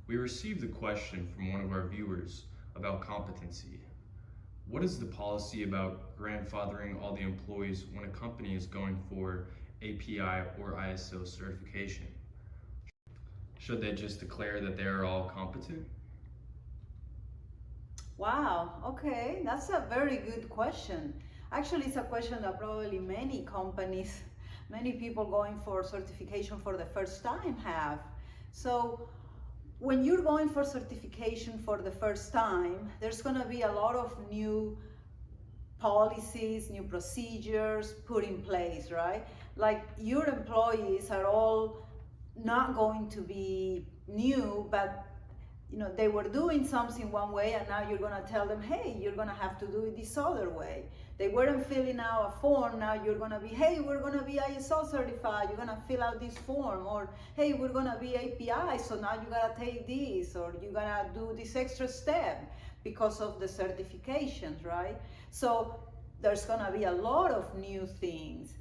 We received a question from one of our viewers about competency. What is the policy about grandfathering all the employees when a company is going for API or ISO certification? Should they just declare that they are all competent? Wow, okay, that's a very good question. Actually, it's a question that probably many companies, many people going for certification for the first time have. So, when you're going for certification for the first time, there's going to be a lot of new policies, new procedures put in place, right? Like your employees are all not going to be new, but they were doing something one way, and now you're going to tell them, hey, you're going to have to do it this other way. They weren't filling out a form, now you're going to be, hey, we're going to be ISO certified, you're going to fill out this form. Or hey, we're going to be API, so now you got to take this, or you got to do this extra step because of the certifications, right? So there's going to be a lot of new things.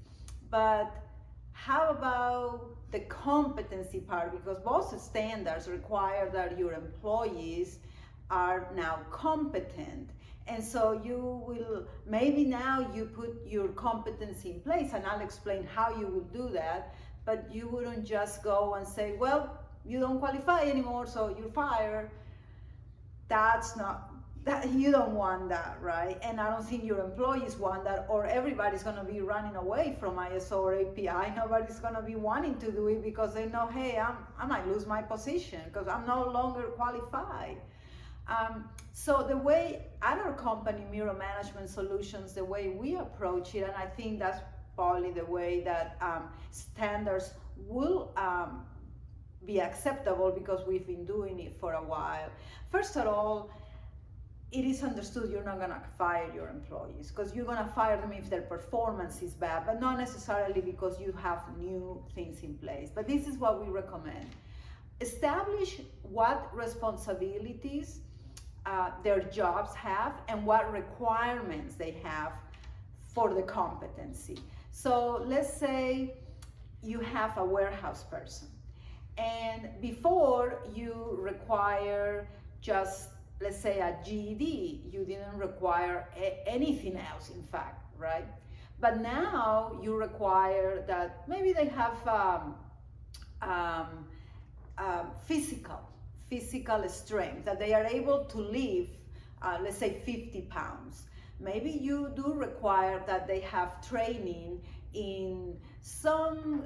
But how about the competency part? Because both standards require that your employees are now competent. And so you will, maybe now you put your competency in place, and I'll explain how you will do that, but you wouldn't just go and say, well, you don't qualify anymore, so you're fired. That's not, that you don't want that, right? And I don't think your employees want that, or everybody's going to be running away from ISO or API. Nobody's going to be wanting to do it because they know, hey, I might lose my position because I'm no longer qualified. So the way at our company, Mirror Management Solutions, the way we approach it, and I think that's probably the way that standards will be acceptable because we've been doing it for a while. First of all, it is understood you're not going to fire your employees, because you're going to fire them if their performance is bad, but not necessarily because you have new things in place. But this is what we recommend. Establish what responsibilities their jobs have and what requirements they have for the competency. So let's say you have a warehouse person, and before you require just, let's say, a GED, you didn't require anything else, in fact, right? But now you require that maybe they have physical strength, that they are able to lift, let's say, 50 pounds. Maybe you do require that they have training in some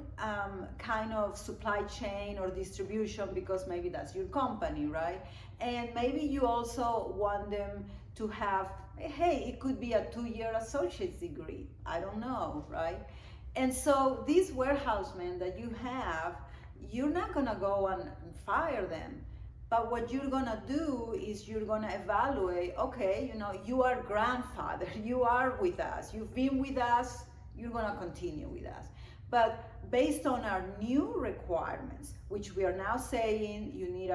kind of supply chain or distribution, because maybe that's your company, right? And maybe you also want them to have, hey, it could be a 2-year associate's degree, I don't know, right? And so these warehousemen that you have, you're not gonna go and fire them. But what you're gonna do is you're gonna evaluate, okay, you are grandfather, you are with us, you've been with us, you're gonna continue with us. But based on our new requirements, which we are now saying you need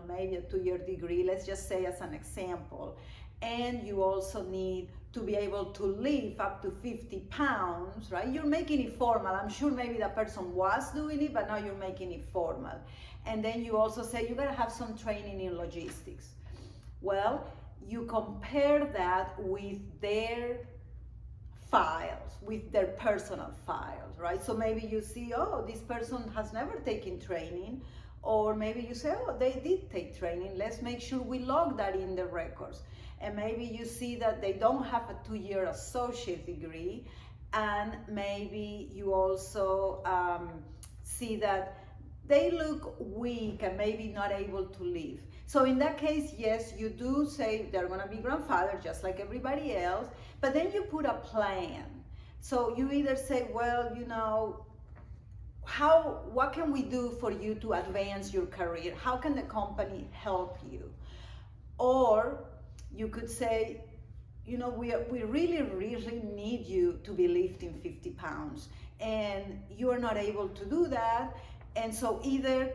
maybe a 2-year degree, let's just say as an example, and you also need to be able to lift up to 50 pounds, right? You're making it formal. I'm sure maybe that person was doing it, but now you're making it formal. And then you also say you gotta have some training in logistics. Well, you compare that with their files, with their personal files, right? So maybe you see, oh, this person has never taken training, or maybe you say, oh, they did take training. Let's make sure we log that in the records. And maybe you see that they don't have a 2-year associate degree, and maybe you also see that they look weak and maybe not able to live. So in that case, yes, you do say they're gonna be grandfathered just like everybody else, but then you put a plan. So you either say, well, what can we do for you to advance your career? How can the company help you? Or you could say, we really, really need you to be lifting 50 pounds, and you are not able to do that. And so either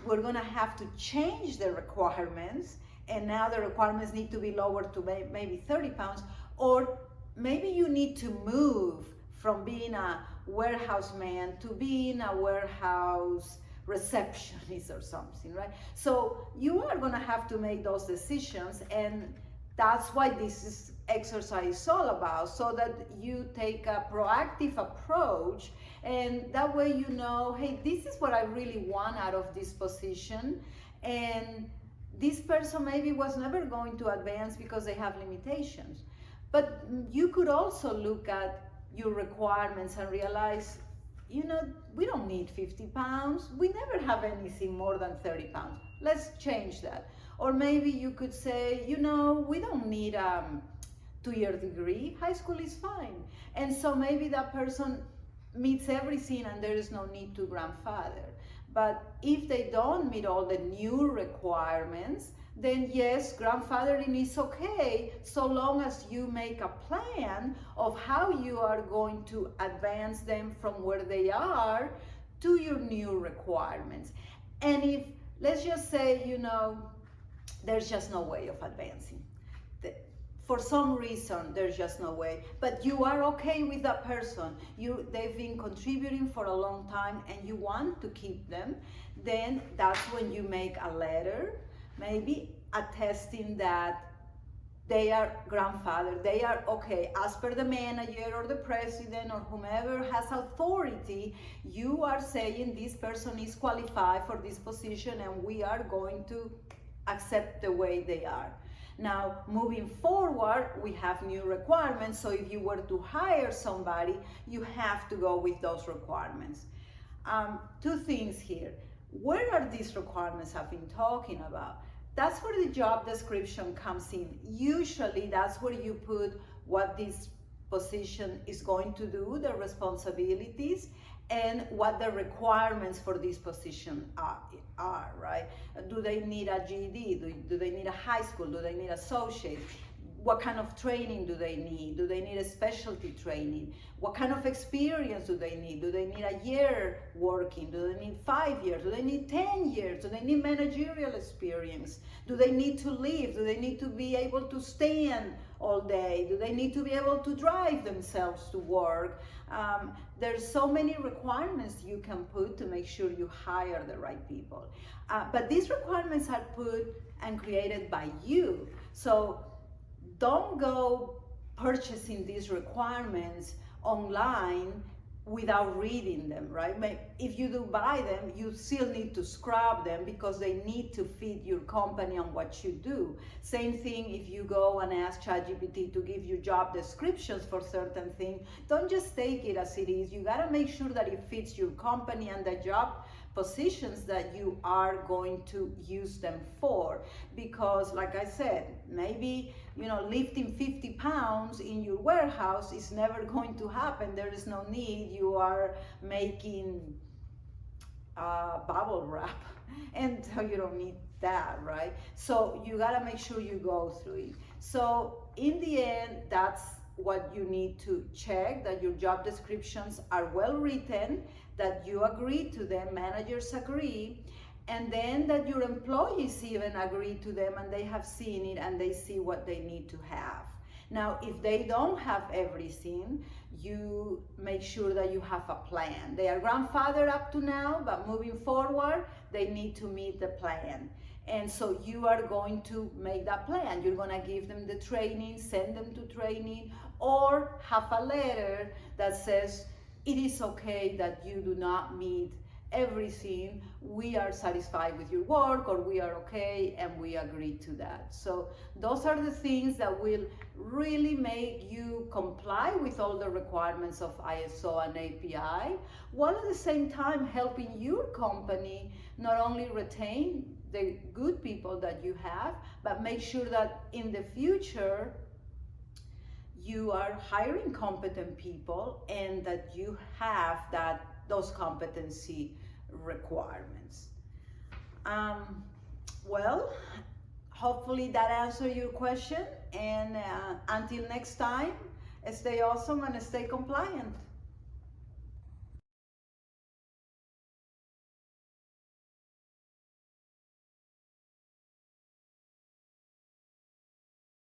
we're gonna have to change the requirements, and now the requirements need to be lowered to maybe 30 pounds, or maybe you need to move from being a warehouse man to being a warehouse receptionist or something, right? So you are gonna have to make those decisions, and that's why this exercise is all about, so that you take a proactive approach, and that way you know, hey, this is what I really want out of this position, and this person maybe was never going to advance because they have limitations. But you could also look at your requirements and realize, we don't need 50 pounds. We never have anything more than 30 pounds. Let's change that. Or maybe you could say, we don't need a 2-year degree. High school is fine. And so maybe that person meets everything and there is no need to grandfather. But if they don't meet all the new requirements, then yes, grandfathering is okay, so long as you make a plan of how you are going to advance them from where they are to your new requirements. And if, let's just say, there's just no way of advancing. For some reason, there's just no way, but you are okay with that person. They've been contributing for a long time and you want to keep them, then that's when you make a letter, maybe attesting that they are grandfathered, they are okay, as per the manager or the president or whomever has authority, you are saying this person is qualified for this position and we are going to accept the way they are. Now, moving forward, we have new requirements, so if you were to hire somebody, you have to go with those requirements. Two things here. Where are these requirements I've been talking about? That's where the job description comes in. Usually, that's where you put what this position is going to do, the responsibilities, and what the requirements for this position are, right? Do they need a GED? Do they need a high school? Do they need associate? What kind of training do they need? Do they need a specialty training? What kind of experience do they need? Do they need a year working? Do they need 5 years? Do they need 10 years? Do they need managerial experience? Do they need to live? Do they need to be able to stand all day? Do they need to be able to drive themselves to work? There's so many requirements you can put to make sure you hire the right people. But these requirements are put and created by you. So don't go purchasing these requirements online without reading them, right? If you do buy them, you still need to scrub them because they need to fit your company and what you do. Same thing if you go and ask ChatGPT to give you job descriptions for certain things. Don't just take it as it is. You gotta make sure that it fits your company and the job positions that you are going to use them for. Because like I said, maybe lifting 50 pounds in your warehouse is never going to happen. There is no need. You are making bubble wrap and so you don't need that, right? So you gotta make sure you go through it. So in the end, that's what you need to check, that your job descriptions are well written, that you agree to them, managers agree, and then that your employees even agree to them and they have seen it and they see what they need to have. Now, if they don't have everything, you make sure that you have a plan. They are grandfathered up to now, but moving forward, they need to meet the plan. And so you are going to make that plan. You're going to give them the training, send them to training, or have a letter that says, it is okay that you do not meet everything. We are satisfied with your work, or we are okay and we agree to that. So those are the things that will really make you comply with all the requirements of ISO and API, while at the same time helping your company not only retain the good people that you have, but make sure that in the future you are hiring competent people and that you have those competency requirements. Well, hopefully that answered your question, and until next time, stay awesome and stay compliant.